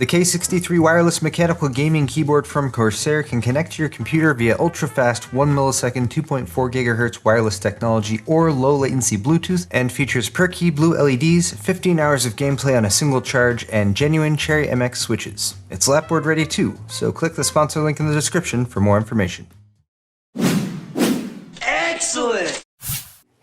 The K63 wireless mechanical gaming keyboard from Corsair can connect to your computer via ultra-fast 1 millisecond 2.4 GHz wireless technology or low latency Bluetooth, and features per-key blue LEDs, 15 hours of gameplay on a single charge, and genuine Cherry MX switches. It's lapboard ready too, so click the sponsor link in the description for more information. Excellent!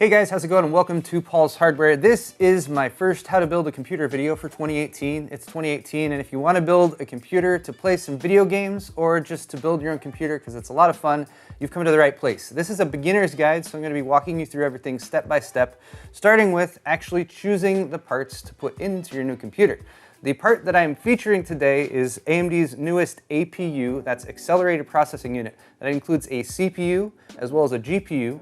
Hey guys, how's it going, and welcome to Paul's Hardware. This is my first how to build a computer video for 2018. It's 2018, and if you want to build a computer to play some video games or just to build your own computer because it's a lot of fun, you've come to the right place. This is a beginner's guide, so I'm going to be walking you through everything step by step, starting with actually choosing the parts to put into your new computer. The part that I'm featuring today is AMD's newest APU, that's Accelerated Processing Unit. That includes a CPU as well as a GPU,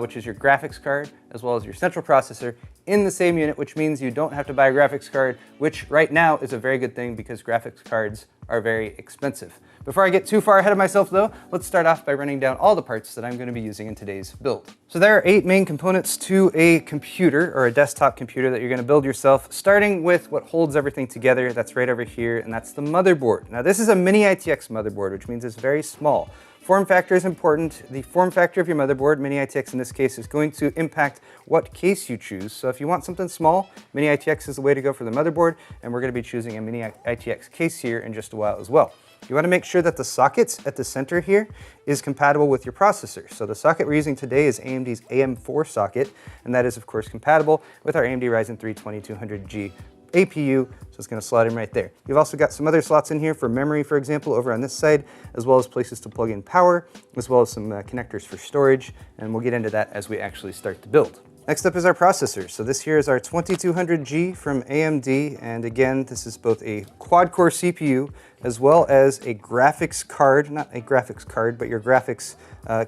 which is your graphics card, as well as your central processor in the same unit, which means you don't have to buy a graphics card, which right now is a very good thing because graphics cards are very expensive. Before I get too far ahead of myself though, let's start off by running down all the parts that I'm going to be using in today's build. So there are 8 main components to a computer or a desktop computer that you're going to build yourself, starting with what holds everything together. That's right over here, and that's the motherboard. Now this is a mini ITX motherboard, which means it's very small. Form factor is important. The form factor of your motherboard, Mini ITX in this case, is going to impact what case you choose. So if you want something small, Mini ITX is the way to go for the motherboard, and we're going to be choosing a Mini ITX case here in just a while as well. You want to make sure that the sockets at the center here is compatible with your processor. So the socket we're using today is AMD's AM4 socket, and that is of course compatible with our AMD Ryzen 3 2200G APU, so it's going to slot in right there. You've also got some other slots in here for memory, for example, over on this side, as well as places to plug in power, as well as some connectors for storage, and we'll get into that as we actually start to build. Next up is our processor. So this here is our 2200G from AMD, and again, this is both a quad-core CPU as well as a graphics card, not a graphics card, but your graphics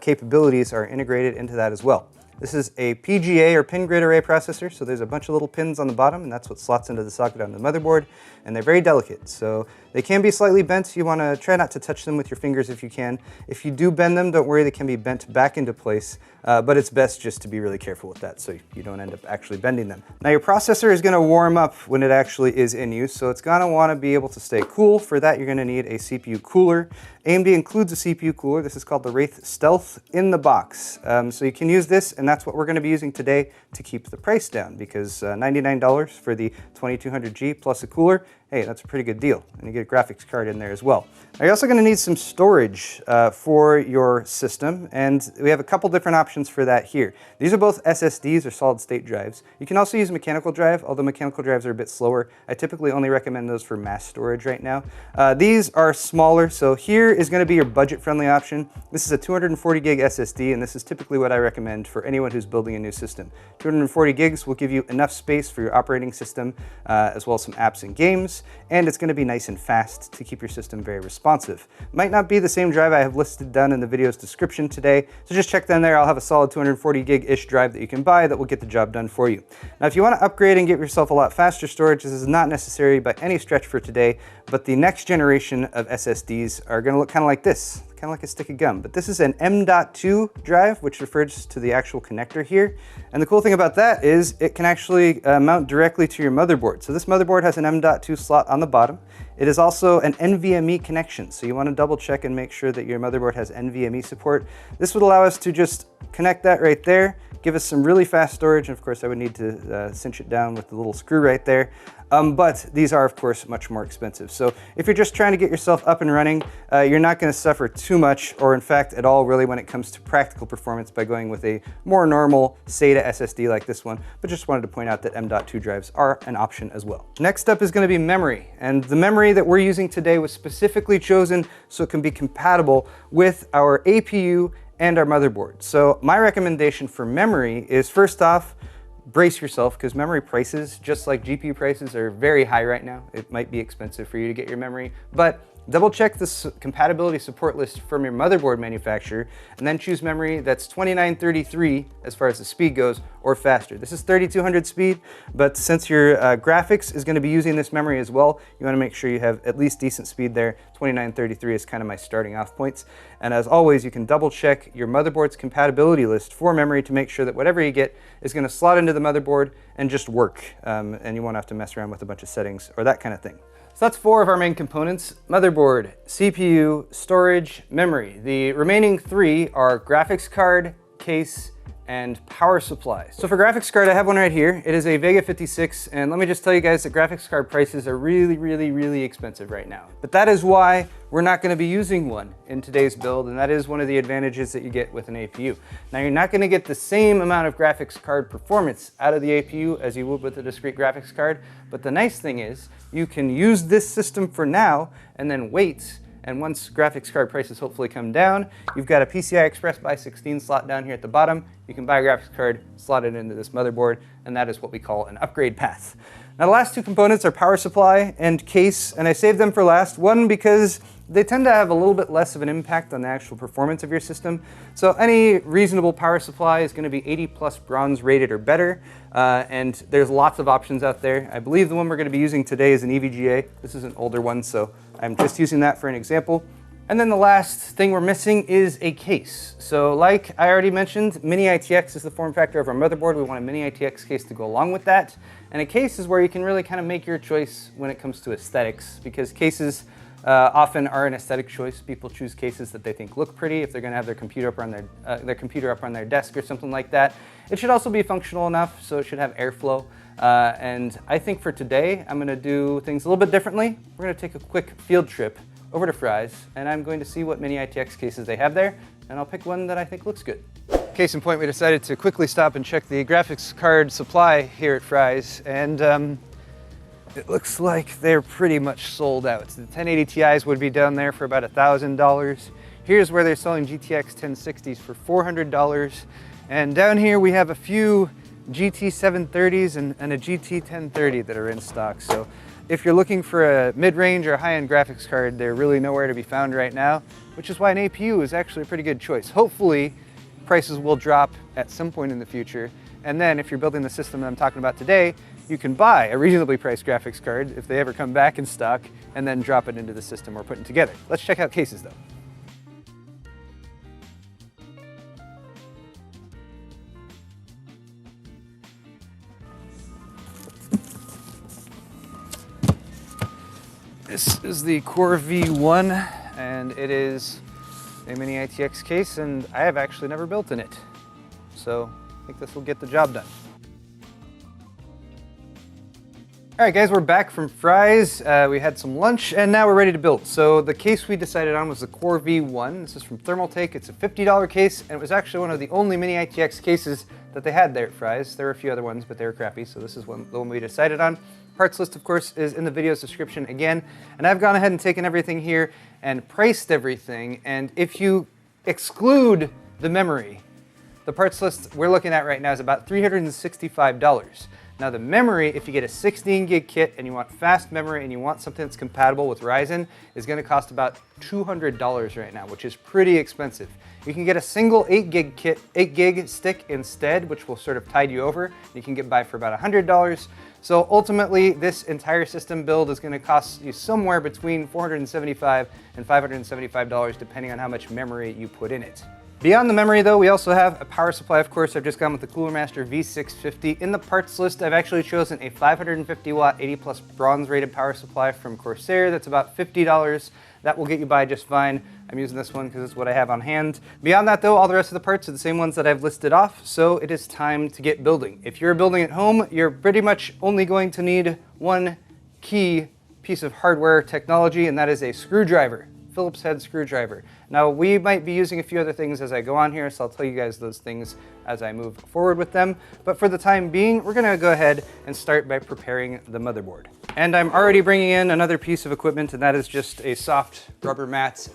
capabilities are integrated into that as well. This is a PGA or pin grid array processor, so there's a bunch of little pins on the bottom, and that's what slots into the socket on the motherboard, and they're very delicate, so they can be slightly bent. You want to try not to touch them with your fingers if you can. If you do bend them, don't worry, they can be bent back into place, but it's best just to be really careful with that so you don't end up actually bending them. Now your processor is going to warm up when it actually is in use, so it's going to want to be able to stay cool. For that, you're going to need a CPU cooler. AMD includes a CPU cooler. This is called the Wraith Stealth in the box. So you can use this, and that's what we're going to be using today to keep the price down, because $99 for the 2200G plus a cooler, hey, that's a pretty good deal. And you get a graphics card in there as well. Now you're also going to need some storage for your system, and we have a couple different options for that here. These are both SSDs or solid state drives. You can also use a mechanical drive, although mechanical drives are a bit slower. I typically only recommend those for mass storage right now. These are smaller, so here is going to be your budget-friendly option. This is a 240 gig SSD, and this is typically what I recommend for anyone who's building a new system. 240 gigs will give you enough space for your operating system, as well as some apps and games, and it's going to be nice and fast to keep your system very responsive. Might not be the same drive I have listed down in the video's description today, so just check down there. I'll have a solid 240 gig-ish drive that you can buy that will get the job done for you. Now if you want to upgrade and get yourself a lot faster storage, this is not necessary by any stretch for today, but the next generation of SSDs are going to look kind of like this. Kind of like a stick of gum, but this is an M.2 drive, which refers to the actual connector here. And the cool thing about that is it can actually mount directly to your motherboard. So this motherboard has an M.2 slot on the bottom. It is also an NVMe connection, so you want to double check and make sure that your motherboard has NVMe support. This would allow us to just connect that right there, give us some really fast storage, and of course I would need to cinch it down with the little screw right there. But these are of course much more expensive. So if you're just trying to get yourself up and running, you're not going to suffer too much, or in fact at all really, when it comes to practical performance by going with a more normal SATA SSD like this one, but just wanted to point out that M.2 drives are an option as well. Next up is going to be memory, and the memory that we're using today was specifically chosen so it can be compatible with our APU and our motherboard. So my recommendation for memory is, first off, brace yourself, because memory prices, just like GPU prices, are very high right now. It might be expensive for you to get your memory, but double check the compatibility support list from your motherboard manufacturer, and then choose memory that's 2933 as far as the speed goes, or faster. This is 3200 speed, but since your graphics is going to be using this memory as well, you want to make sure you have at least decent speed there. 2933 is kind of my starting off points. And as always, you can double check your motherboard's compatibility list for memory to make sure that whatever you get is going to slot into the motherboard and just work, and you won't have to mess around with a bunch of settings or that kind of thing. So that's 4 of our main components: motherboard, CPU, storage, memory. The remaining 3 are graphics card, case, and power supply. So for graphics card, I have one right here. It is a Vega 56, and let me just tell you guys that graphics card prices are really expensive right now. But that is why we're not gonna be using one in today's build, and that is one of the advantages that you get with an APU. Now, you're not gonna get the same amount of graphics card performance out of the APU as you would with a discrete graphics card, but the nice thing is you can use this system for now and then wait. And once graphics card prices hopefully come down, you've got a PCI Express by 16 slot down here at the bottom. You can buy a graphics card, slot it into this motherboard, and that is what we call an upgrade path. Now, the last 2 components are power supply and case, and I saved them for last. One, because they tend to have a little bit less of an impact on the actual performance of your system. So any reasonable power supply is going to be 80+ bronze rated or better, and there's lots of options out there. I believe the one we're going to be using today is an EVGA. This is an older one, so I'm just using that for an example. And then the last thing we're missing is a case. So like I already mentioned, Mini ITX is the form factor of our motherboard. We want a Mini ITX case to go along with that. And a case is where you can really kind of make your choice when it comes to aesthetics, because cases often are an aesthetic choice. People choose cases that they think look pretty if they're going to have their computer up on their desk or something like that. It should also be functional enough, so it should have airflow. And I think for today, I'm going to do things a little bit differently. We're going to take a quick field trip over to Fry's, and I'm going to see what Mini ITX cases they have there, and I'll pick one that I think looks good. Case in point, we decided to quickly stop and check the graphics card supply here at Fry's, and it looks like they're pretty much sold out. The 1080 Ti's would be down there for about $1,000. Here's where they're selling GTX 1060s for $400, and down here we have a few GT 730s and a GT 1030 that are in stock. So if you're looking for a mid-range or high-end graphics card, they're really nowhere to be found right now, which is why an APU is actually a pretty good choice. Hopefully, prices will drop at some point in the future, and then if you're building the system that I'm talking about today, you can buy a reasonably priced graphics card if they ever come back in stock, and then drop it into the system we're putting together. Let's check out cases though. This is the Core V1, and it is a Mini ITX case, and I have actually never built in it. So I think this will get the job done. All right, guys, we're back from Fry's. We had some lunch, and now we're ready to build. So the case we decided on was the Core V1. This is from Thermaltake. It's a $50 case, and it was actually one of the only Mini ITX cases that they had there at Fry's. There were a few other ones, but they were crappy, so this is the one we decided on. Parts list, of course, is in the video's description again, and I've gone ahead and taken everything here and priced everything, and if you exclude the memory, the parts list we're looking at right now is about $365. Now the memory, if you get a 16 gig kit and you want fast memory and you want something that's compatible with Ryzen, is going to cost about $200 right now, which is pretty expensive. You can get a single 8 gig stick instead, which will sort of tide you over. You can get by for about $100. So ultimately, this entire system build is going to cost you somewhere between $475 and $575, depending on how much memory you put in it. Beyond the memory though, we also have a power supply. Of course, I've just gone with the Cooler Master V650. In the parts list, I've actually chosen a 550 watt 80+ bronze rated power supply from Corsair. That's about $50. That will get you by just fine. I'm using this one because it's what I have on hand. Beyond that though, all the rest of the parts are the same ones that I've listed off, so it is time to get building. If you're building at home, you're pretty much only going to need one key piece of hardware technology, and that is a screwdriver. Phillips head screwdriver. Now we might be using a few other things as I go on here, so I'll tell you guys those things as I move forward with them. But for the time being, we're gonna go ahead and start by preparing the motherboard. And I'm already bringing in another piece of equipment, and that is just a soft rubber mat.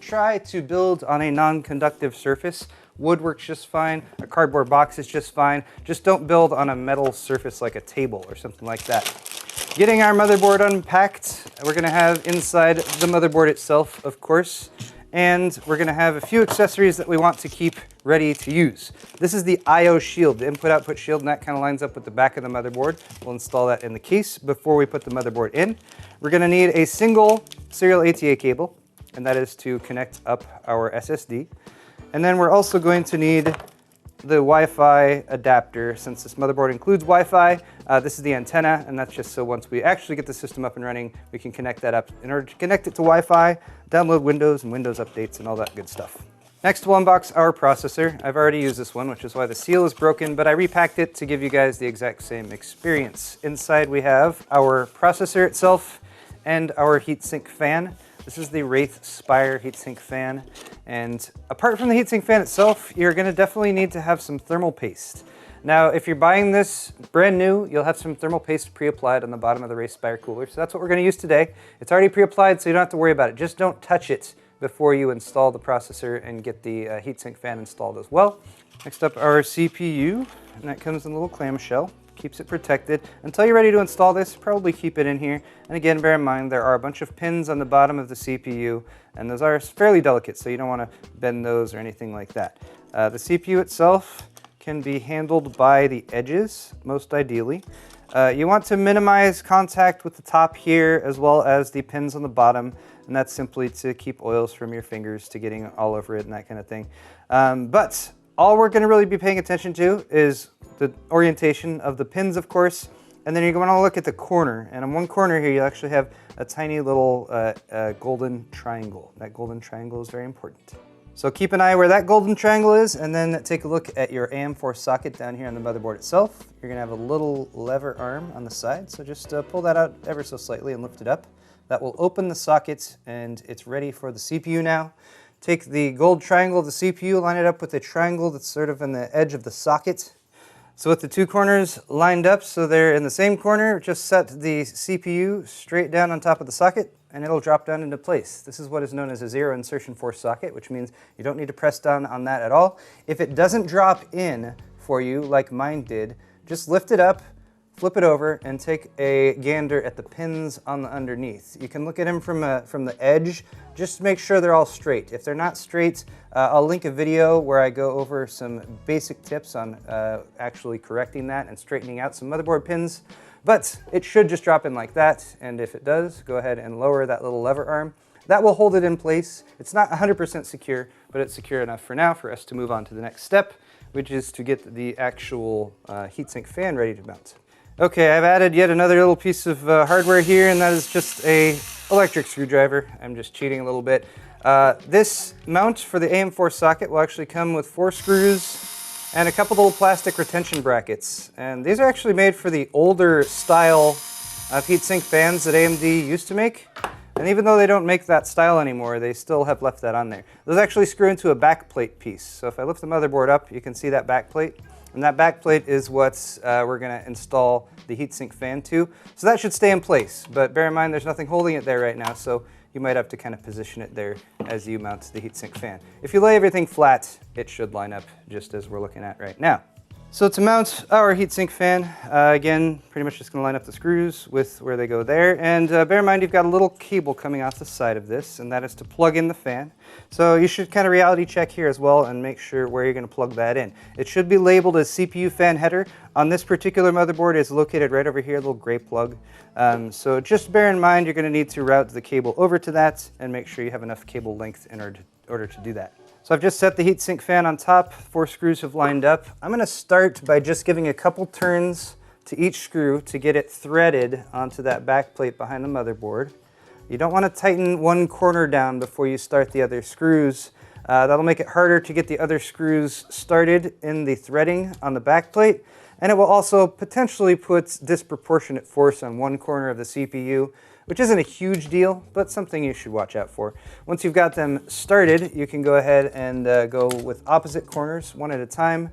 Try to build on a non-conductive surface. Wood works just fine, a cardboard box is just fine. Just don't build on a metal surface like a table or something like that. Getting our motherboard unpacked, we're gonna have inside the motherboard itself, of course, and we're gonna have a few accessories that we want to keep ready to use. This is the I/O shield, the input-output shield, and that kind of lines up with the back of the motherboard. We'll install that in the case before we put the motherboard in. We're gonna need a single serial ATA cable, and that is to connect up our SSD. And then we're also going to need the Wi-Fi adapter. Since this motherboard includes Wi-Fi, this is the antenna, and that's just so once we actually get the system up and running, we can connect that up. In order to connect it to Wi-Fi, download Windows and Windows updates and all that good stuff. Next, we'll unbox our processor. I've already used this one, which is why the seal is broken, but I repacked it to give you guys the exact same experience. Inside we have our processor itself and our heatsink fan. This is the Wraith Spire heatsink fan. And apart from the heatsink fan itself, you're gonna definitely need to have some thermal paste. Now, if you're buying this brand new, you'll have some thermal paste pre-applied on the bottom of the Wraith Spire cooler. So that's what we're gonna use today. It's already pre-applied, so you don't have to worry about it. Just don't touch it before you install the processor and get the heatsink fan installed as well. Next up, our CPU, and that comes in a little clamshell. Keeps it protected. Until you're ready to install this, probably keep it in here. And again, bear in mind, there are a bunch of pins on the bottom of the CPU, and those are fairly delicate, so you don't want to bend those or anything like that. The CPU itself can be handled by the edges, most ideally. You want to minimize contact with the top here, as well as the pins on the bottom, and that's simply to keep oils from your fingers to getting all over it and that kind of thing. But all we're going to really be paying attention to is the orientation of the pins, of course, and then you're going to look at the corner. And on one corner here, you actually have a tiny little golden triangle. That golden triangle is very important. So keep an eye where that golden triangle is, and then take a look at your AM4 socket down here on the motherboard itself. You're going to have a little lever arm on the side, so just pull that out ever so slightly and lift it up. That will open the socket, and it's ready for the CPU now. Take the gold triangle of the CPU, line it up with the triangle that's sort of in the edge of the socket. So with the two corners lined up so they're in the same corner, just set the CPU straight down on top of the socket and it'll drop down into place. This is what is known as a zero insertion force socket, which means you don't need to press down on that at all. If it doesn't drop in for you like mine did, just lift it up, flip it over, and take a gander at the pins on the underneath. You can look at them from the edge, just to make sure they're all straight. If they're not straight, I'll link a video where I go over some basic tips on actually correcting that and straightening out some motherboard pins. But it should just drop in like that, and if it does, go ahead and lower that little lever arm. That will hold it in place. It's not 100% secure, but it's secure enough for now for us to move on to the next step, which is to get the actual heatsink fan ready to mount. Okay, I've added yet another little piece of hardware here, and that is just a electric screwdriver. I'm just cheating a little bit. This mount for the AM4 socket will actually come with 4 screws and a couple little plastic retention brackets. And these are actually made for the older style of heatsink fans that AMD used to make. And even though they don't make that style anymore, they still have left that on there. Those actually screw into a backplate piece. So if I lift the motherboard up, you can see that backplate. And that backplate is what we're going to install the heatsink fan to. So that should stay in place, but bear in mind there's nothing holding it there right now, so you might have to kind of position it there as you mount the heatsink fan. If you lay everything flat, it should line up just as we're looking at right now. So to mount our heatsink fan, again, pretty much just going to line up the screws with where they go there. And bear in mind you've got a little cable coming off the side of this, and that is to plug in the fan. So you should kind of reality check here as well and make sure where you're going to plug that in. It should be labeled as CPU fan header. On this particular motherboard, it's located right over here, a little gray plug. So just bear in mind you're going to need to route the cable over to that and make sure you have enough cable length in order to do that. So I've just set the heatsink fan on top, 4 screws have lined up. I'm going to start by just giving a couple turns to each screw to get it threaded onto that back plate behind the motherboard. You don't want to tighten one corner down before you start the other screws. That'll make it harder to get the other screws started in the threading on the back plate, and it will also potentially put disproportionate force on one corner of the CPU, which isn't a huge deal, but something you should watch out for. Once you've got them started, you can go ahead and go with opposite corners one at a time,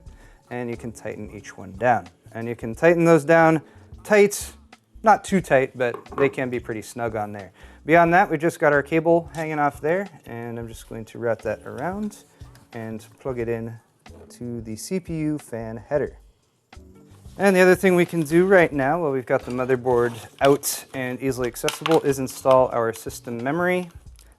and you can tighten each one down. And you can tighten those down tight, not too tight, but they can be pretty snug on there. Beyond that, we just got our cable hanging off there, and I'm just going to route that around and plug it in to the CPU fan header. And the other thing we can do right now, while we've got the motherboard out and easily accessible, is install our system memory.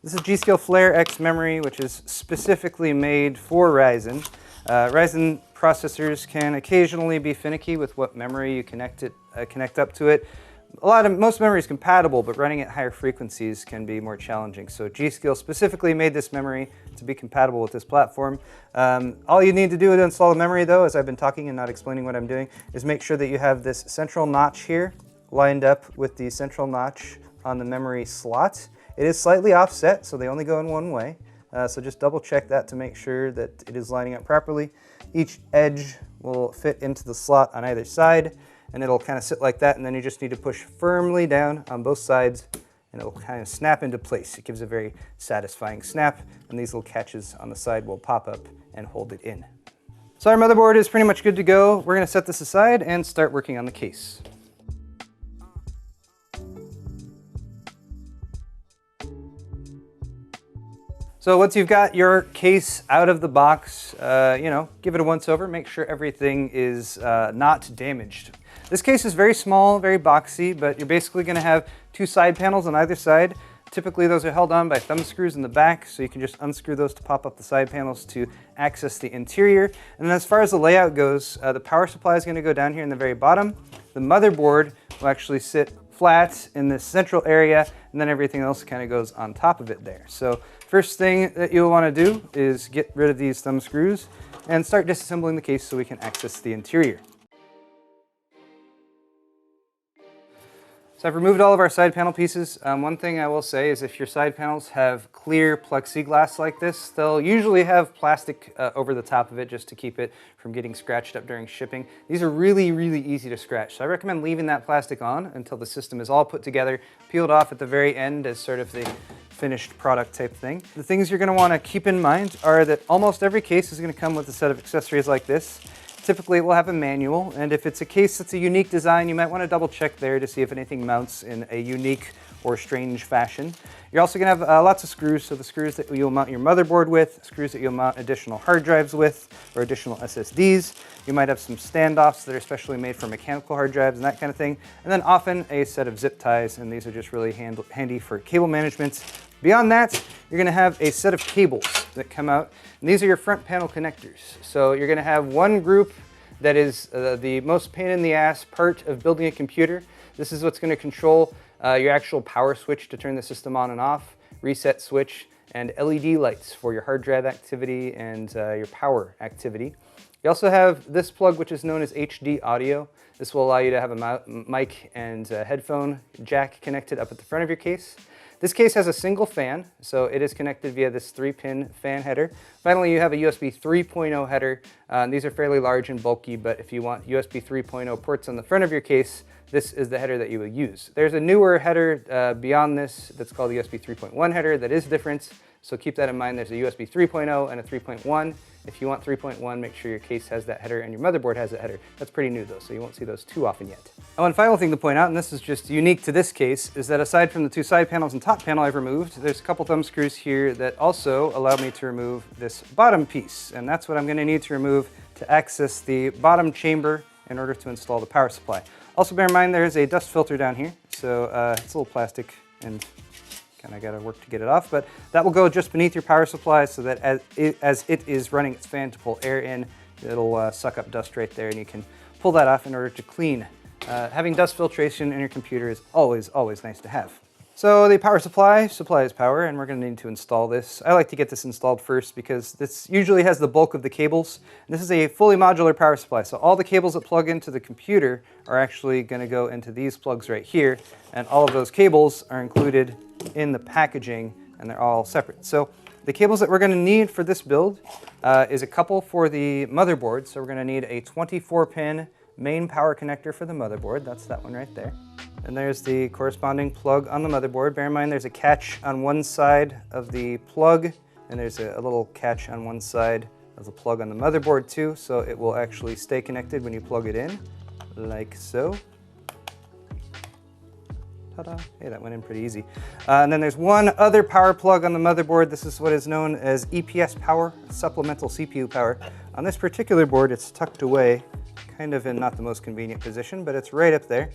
This is G.Skill Flare X memory, which is specifically made for Ryzen. Ryzen processors can occasionally be finicky with what memory you connect up to it, Most memory is compatible, but running at higher frequencies can be more challenging. So G.Skill specifically made this memory to be compatible with this platform. All you need to do to install the memory, though, as I've been talking and not explaining what I'm doing, is make sure that you have this central notch here lined up with the central notch on the memory slot. It is slightly offset, so they only go in one way. So just double check that to make sure that it is lining up properly. Each edge will fit into the slot on either side, and it'll kind of sit like that, and then you just need to push firmly down on both sides, and it'll kind of snap into place. It gives a very satisfying snap, and these little catches on the side will pop up and hold it in. So our motherboard is pretty much good to go. We're going to set this aside and start working on the case. So once you've got your case out of the box, give it a once over, make sure everything is not damaged. This case is very small, very boxy, but you're basically going to have two side panels on either side. Typically those are held on by thumb screws in the back, so you can just unscrew those to pop up the side panels to access the interior. And then as far as the layout goes, the power supply is going to go down here in the very bottom. The motherboard will actually sit flat in this central area, and then everything else kind of goes on top of it there. So first thing that you'll want to do is get rid of these thumb screws and start disassembling the case so we can access the interior. So I've removed all of our side panel pieces. One thing I will say is if your side panels have clear plexiglass like this, they'll usually have plastic over the top of it just to keep it from getting scratched up during shipping. These are really, really easy to scratch. So I recommend leaving that plastic on until the system is all put together, peeled off at the very end as sort of the finished product type thing. The things you're going to want to keep in mind are that almost every case is going to come with a set of accessories like this. Typically it will have a manual, and if it's a case that's a unique design, you might want to double check there to see if anything mounts in a unique or strange fashion. You're also going to have lots of screws, so the screws that you'll mount your motherboard with, screws that you'll mount additional hard drives with, or additional SSDs. You might have some standoffs that are specially made for mechanical hard drives and that kind of thing. And then often a set of zip ties, and these are just really handy for cable management. Beyond that, you're going to have a set of cables that come out, and these are your front panel connectors. So you're going to have one group that is the most pain in the ass part of building a computer. This is what's going to control your actual power switch to turn the system on and off, reset switch, and LED lights for your hard drive activity and your power activity. You also have this plug, which is known as HD audio. This will allow you to have a mic and headphone jack connected up at the front of your case. This case has a single fan, so it is connected via this 3-pin fan header. Finally, you have a USB 3.0 header. These are fairly large and bulky, but if you want USB 3.0 ports on the front of your case, this is the header that you will use. There's a newer header beyond this that's called the USB 3.1 header that is different, so keep that in mind. There's a USB 3.0 and a 3.1. If you want 3.1, make sure your case has that header and your motherboard has that header. That's pretty new though, so you won't see those too often yet. And one final thing to point out, and this is just unique to this case, is that aside from the two side panels and top panel I've removed, there's a couple thumb screws here that also allow me to remove this bottom piece. And that's what I'm going to need to remove to access the bottom chamber in order to install the power supply. Also bear in mind there's a dust filter down here, so it's a little plastic and kind of got to work to get it off, but that will go just beneath your power supply so that as it is running its fan to pull air in, it'll suck up dust right there, and you can pull that off in order to clean. Having dust filtration in your computer is always nice to have. So the power supply supplies power, and we're going to need to install this. I like to get this installed first because this usually has the bulk of the cables. And this is a fully modular power supply, so all the cables that plug into the computer are actually going to go into these plugs right here, and all of those cables are included in the packaging, and they're all separate. So the cables that we're going to need for this build is a couple for the motherboard. So we're going to need a 24-pin main power connector for the motherboard. That's that one right there. And there's the corresponding plug on the motherboard. Bear in mind there's a catch on one side of the plug, and there's a little catch on one side of the plug on the motherboard too, so it will actually stay connected when you plug it in, like so. Ta-da. Hey, that went in pretty easy. And then there's one other power plug on the motherboard. This is what is known as EPS power, supplemental CPU power. On this particular board, it's tucked away, kind of in not the most convenient position, but it's right up there.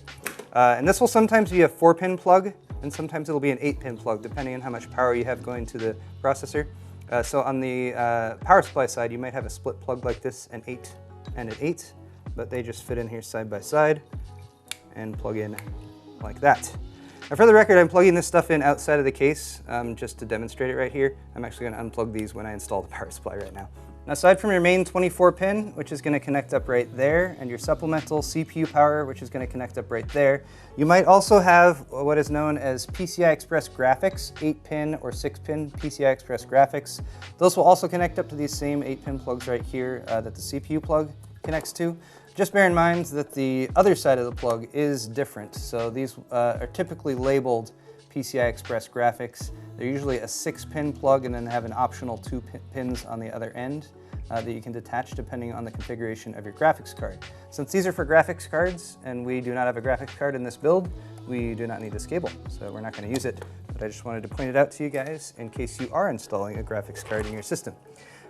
And this will sometimes be a 4-pin plug, and sometimes it'll be an 8-pin plug, depending on how much power you have going to the processor. So on the power supply side, you might have a split plug like this, an 8 and an 8, but they just fit in here side by side and plug in like that. Now for the record, I'm plugging this stuff in outside of the case just to demonstrate it right here. I'm actually going to unplug these when I install the power supply right now. Now aside from your main 24 pin, which is going to connect up right there, and your supplemental CPU power, which is going to connect up right there, you might also have what is known as PCI Express graphics, 8-pin or 6-pin PCI Express graphics. Those will also connect up to these same 8-pin plugs right here that the CPU plug connects to. Just bear in mind that the other side of the plug is different. So these are typically labeled PCI Express graphics. They're usually a 6-pin plug and then have an optional 2 pins on the other end that you can detach depending on the configuration of your graphics card. Since these are for graphics cards and we do not have a graphics card in this build, we do not need this cable, so we're not going to use it. But I just wanted to point it out to you guys in case you are installing a graphics card in your system.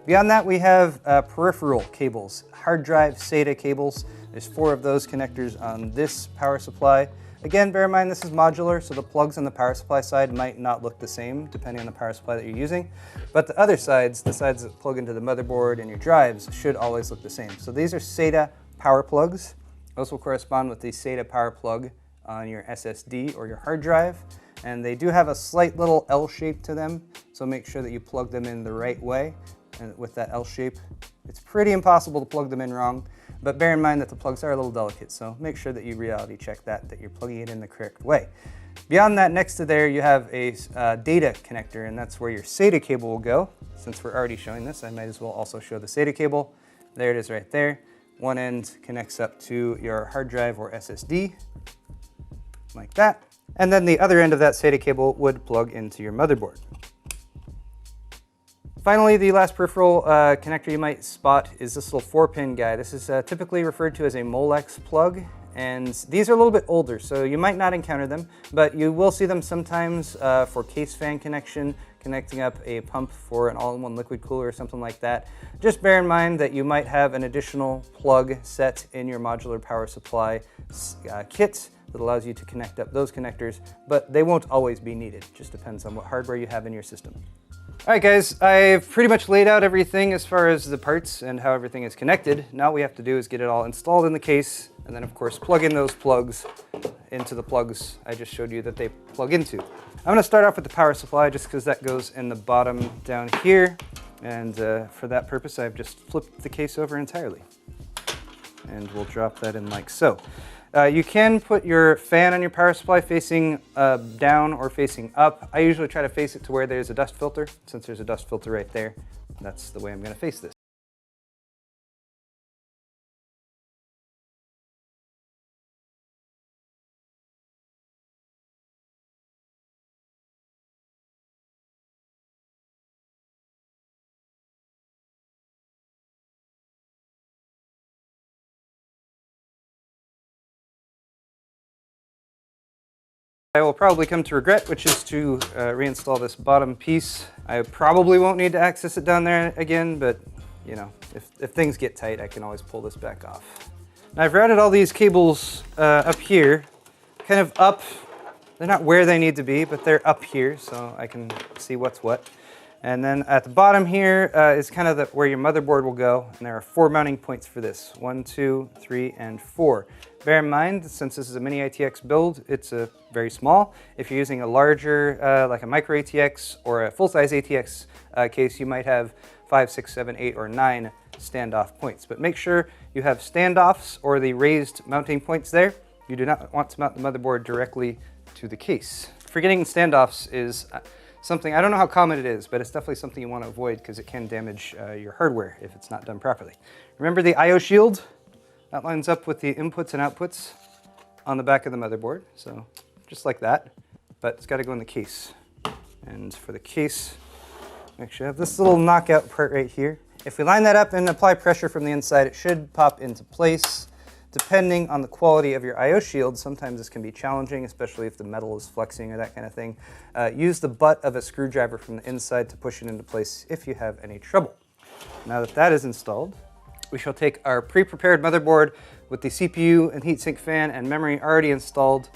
Beyond that, we have peripheral cables, hard drive SATA cables. There's 4 of those connectors on this power supply. Again, bear in mind this is modular, so the plugs on the power supply side might not look the same depending on the power supply that you're using. But the other sides, the sides that plug into the motherboard and your drives, should always look the same. So these are SATA power plugs. Those will correspond with the SATA power plug on your SSD or your hard drive. And they do have a slight little L shape to them, so make sure that you plug them in the right way. And with that L shape, it's pretty impossible to plug them in wrong. But bear in mind that the plugs are a little delicate, so make sure that you reality check that you're plugging it in the correct way. Beyond that, next to there, you have a data connector, and that's where your SATA cable will go. Since we're already showing this, I might as well also show the SATA cable. There it is right there. One end connects up to your hard drive or SSD, like that. And then the other end of that SATA cable would plug into your motherboard. Finally, the last peripheral connector you might spot is this little 4-pin guy. This is typically referred to as a Molex plug, and these are a little bit older, so you might not encounter them, but you will see them sometimes for case fan connection, connecting up a pump for an all-in-one liquid cooler or something like that. Just bear in mind that you might have an additional plug set in your modular power supply kit that allows you to connect up those connectors, but they won't always be needed. It just depends on what hardware you have in your system. All right, guys, I've pretty much laid out everything as far as the parts and how everything is connected. Now what we have to do is get it all installed in the case, and then of course plug in those plugs into the plugs I just showed you that they plug into. I'm going to start off with the power supply just because that goes in the bottom down here, and for that purpose I've just flipped the case over entirely. And we'll drop that in like so. You can put your fan on your power supply facing down or facing up. I usually try to face it to where there's a dust filter. Since there's a dust filter right there, that's the way I'm going to face this. I will probably come to regret, which is to reinstall this bottom piece. I probably won't need to access it down there again, but you know, if things get tight, I can always pull this back off. Now I've routed all these cables up here, kind of up. They're not where they need to be, but they're up here, so I can see what's what. And then at the bottom here is kind of where your motherboard will go, and there are 4 mounting points for this. 1, 2, 3, and 4. Bear in mind, since this is a mini ATX build, it's very small. If you're using a larger, like a micro ATX or a full-size ATX case, you might have 5, 6, 7, 8, or 9 standoff points. But make sure you have standoffs or the raised mounting points there. You do not want to mount the motherboard directly to the case. Forgetting standoffs is something, I don't know how common it is, but it's definitely something you want to avoid because it can damage your hardware if it's not done properly. Remember the I/O shield? That lines up with the inputs and outputs on the back of the motherboard, so just like that, but it's got to go in the case. And for the case, make sure I have this little knockout part right here. If we line that up and apply pressure from the inside, it should pop into place. Depending on the quality of your I/O shield, sometimes this can be challenging, especially if the metal is flexing or that kind of thing. Use the butt of a screwdriver from the inside to push it into place if you have any trouble. Now that that is installed, we shall take our pre-prepared motherboard with the CPU and heatsink fan and memory already installed,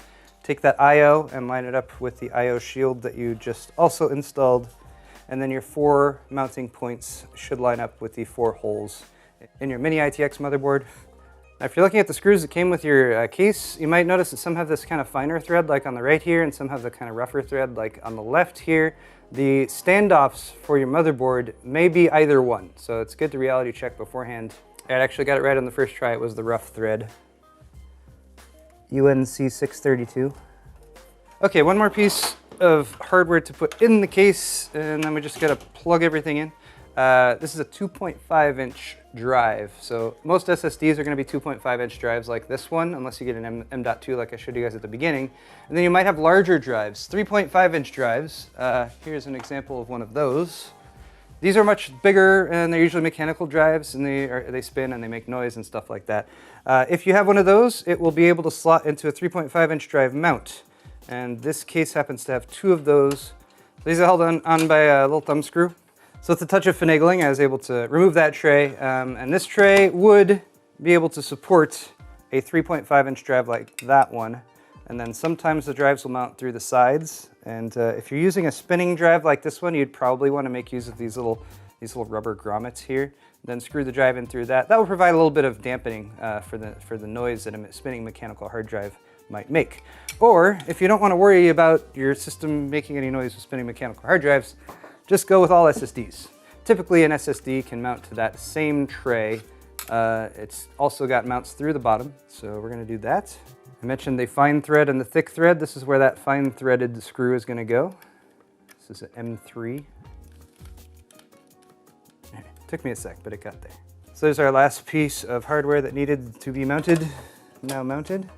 take that I/O and line it up with the I/O shield that you just also installed, and then your 4 mounting points should line up with the 4 holes in your mini ITX motherboard. Now, if you're looking at the screws that came with your case, you might notice that some have this kind of finer thread like on the right here, and some have the kind of rougher thread like on the left here. The standoffs for your motherboard may be either one, so it's good to reality check beforehand. I actually got it right on the first try. It was the rough thread. UNC 632. Okay, one more piece of hardware to put in the case, and then we just gotta plug everything in. This is a 2.5-inch drive. So most SSDs are going to be 2.5-inch drives like this one, unless you get an M.2 like I showed you guys at the beginning. And then you might have larger drives, 3.5-inch drives. Here's an example of one of those. These are much bigger, and they're usually mechanical drives, and they spin and they make noise and stuff like that. If you have one of those, it will be able to slot into a 3.5-inch drive mount. And this case happens to have 2 of those. These are held on by a little thumb screw. So with a touch of finagling, I was able to remove that tray, and this tray would be able to support a 3.5-inch drive like that one. And then sometimes the drives will mount through the sides. And if you're using a spinning drive like this one, you'd probably want to make use of these little rubber grommets here. Then screw the drive in through that. That will provide a little bit of dampening for the noise that a spinning mechanical hard drive might make. Or if you don't want to worry about your system making any noise with spinning mechanical hard drives, just go with all SSDs. Typically an SSD can mount to that same tray. It's also got mounts through the bottom, so we're going to do that. I mentioned the fine thread and the thick thread. This is where that fine threaded screw is going to go. This is an M3. Took me a sec, but it got there. So there's our last piece of hardware that needed to be mounted. Now mounted.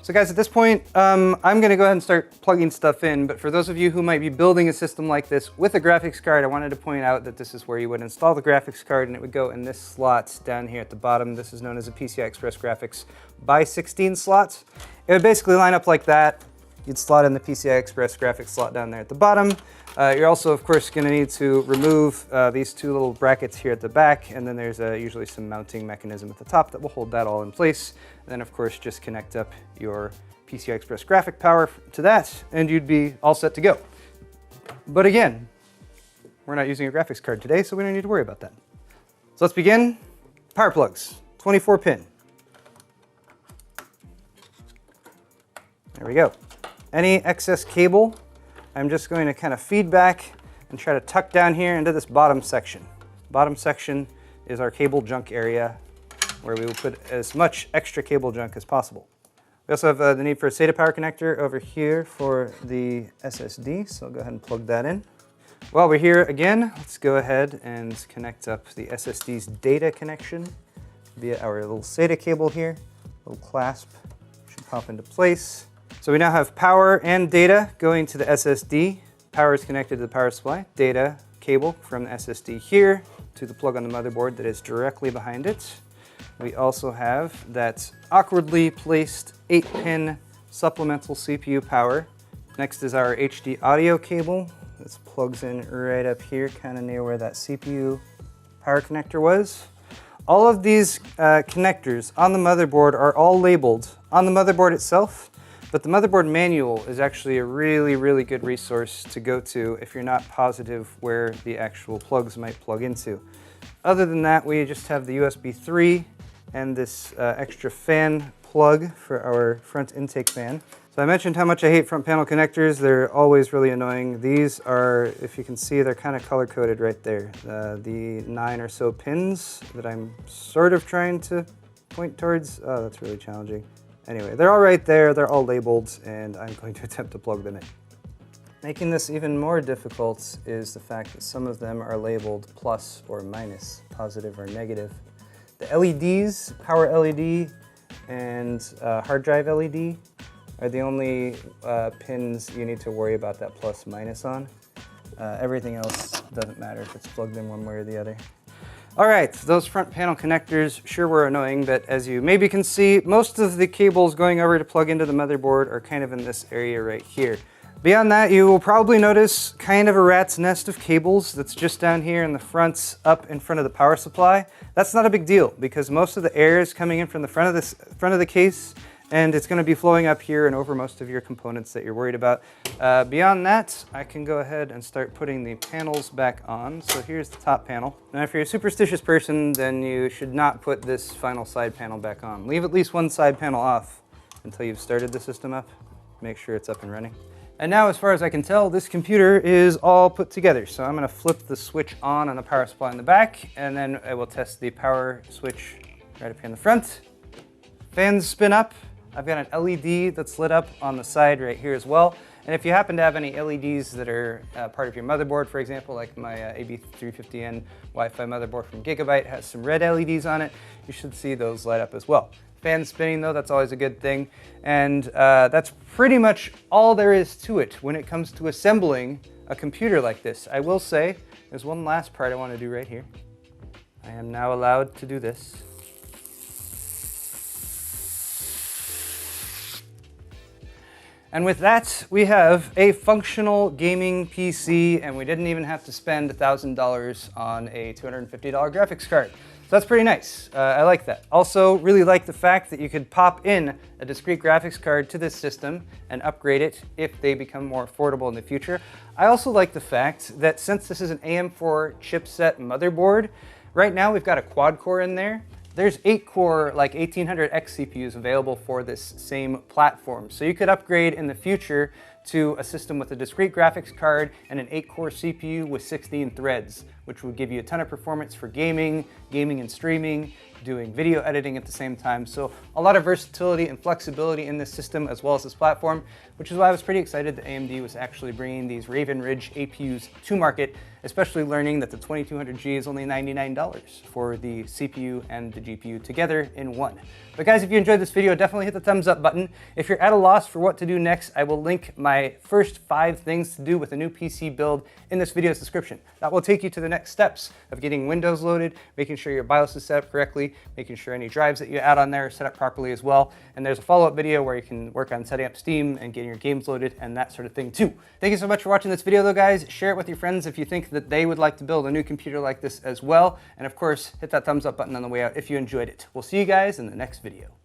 So guys, at this point, I'm gonna go ahead and start plugging stuff in, but for those of you who might be building a system like this with a graphics card, I wanted to point out that this is where you would install the graphics card, and it would go in this slot down here at the bottom. This is known as a PCI Express Graphics by 16 slots. It would basically line up like that. You'd slot in the PCI Express graphics slot down there at the bottom. You're also, of course, going to need to remove these 2 little brackets here at the back, and then there's usually some mounting mechanism at the top that will hold that all in place. And then, of course, just connect up your PCI Express graphic power to that, and you'd be all set to go. But again, we're not using a graphics card today, so we don't need to worry about that. So let's begin. Power plugs, 24 pin. There we go. Any excess cable, I'm just going to kind of feed back and try to tuck down here into this bottom section. Bottom section is our cable junk area, where we will put as much extra cable junk as possible. We also have the need for a SATA power connector over here for the SSD, so I'll go ahead and plug that in. While we're here again, let's go ahead and connect up the SSD's data connection via our little SATA cable here. Little clasp should pop into place. So we now have power and data going to the SSD. Power is connected to the power supply. Data cable from the SSD here to the plug on the motherboard that is directly behind it. We also have that awkwardly placed 8-pin supplemental CPU power. Next is our HD audio cable. This plugs in right up here, kind of near where that CPU power connector was. All of these connectors on the motherboard are all labeled on the motherboard itself, but the motherboard manual is actually a really good resource to go to if you're not positive where the actual plugs might plug into. Other than that, we just have the USB 3 and this extra fan plug for our front intake fan. So I mentioned how much I hate front panel connectors. They're always really annoying. These are, if you can see, they're kind of color-coded right there. The 9 or so pins that I'm sort of trying to point towards. Oh, that's really challenging. Anyway, they're all right there. They're all labeled, and I'm going to attempt to plug them in. Making this even more difficult is the fact that some of them are labeled plus or minus, positive or negative. The LEDs, power LED and hard drive LED, are the only pins you need to worry about that plus minus on. Everything else doesn't matter if it's plugged in one way or the other. All right, those front panel connectors sure were annoying, but as you maybe can see, most of the cables going over to plug into the motherboard are kind of in this area right here. Beyond that, you will probably notice kind of a rat's nest of cables that's just down here in the front, up in front of the power supply. That's not a big deal because most of the air is coming in from the front of the case, and it's going to be flowing up here and over most of your components that you're worried about. Beyond that, I can go ahead and start putting the panels back on. So here's the top panel. Now if you're a superstitious person, then you should not put this final side panel back on. Leave at least one side panel off until you've started the system up. Make sure it's up and running. And now, as far as I can tell, this computer is all put together. So I'm going to flip the switch on the power supply in the back, and then I will test the power switch right up here in the front. Fans spin up. I've got an LED that's lit up on the side right here as well. And if you happen to have any LEDs that are part of your motherboard, for example, like my AB350N Wi-Fi motherboard from Gigabyte has some red LEDs on it, you should see those light up as well. Fans spinning though, that's always a good thing. And that's pretty much all there is to it when it comes to assembling a computer like this. I will say, there's one last part I want to do right here. I am now allowed to do this. And with that, we have a functional gaming PC, and we didn't even have to spend $1,000 on a $250 graphics card. So that's pretty nice. I like that. Also, really like the fact that you could pop in a discrete graphics card to this system and upgrade it if they become more affordable in the future. I also like the fact that since this is an AM4 chipset motherboard, right now we've got a quad core in there. There's 8-core, like 1800X CPUs available for this same platform. So you could upgrade in the future to a system with a discrete graphics card and an 8-core CPU with 16 threads, which would give you a ton of performance for gaming and streaming, doing video editing at the same time. So a lot of versatility and flexibility in this system as well as this platform, which is why I was pretty excited that AMD was actually bringing these Raven Ridge APUs to market, especially learning that the 2200G is only $99 for the CPU and the GPU together in one. But guys, if you enjoyed this video, definitely hit the thumbs up button. If you're at a loss for what to do next, I will link my first 5 things to do with a new PC build in this video's description. That will take you to the next steps of getting Windows loaded, making sure your BIOS is set up correctly, making sure any drives that you add on there are set up properly as well. And there's a follow-up video where you can work on setting up Steam and getting your games loaded and that sort of thing too. Thank you so much for watching this video though, guys. Share it with your friends if you think that they would like to build a new computer like this as well. And of course, hit that thumbs up button on the way out if you enjoyed it. We'll see you guys in the next video.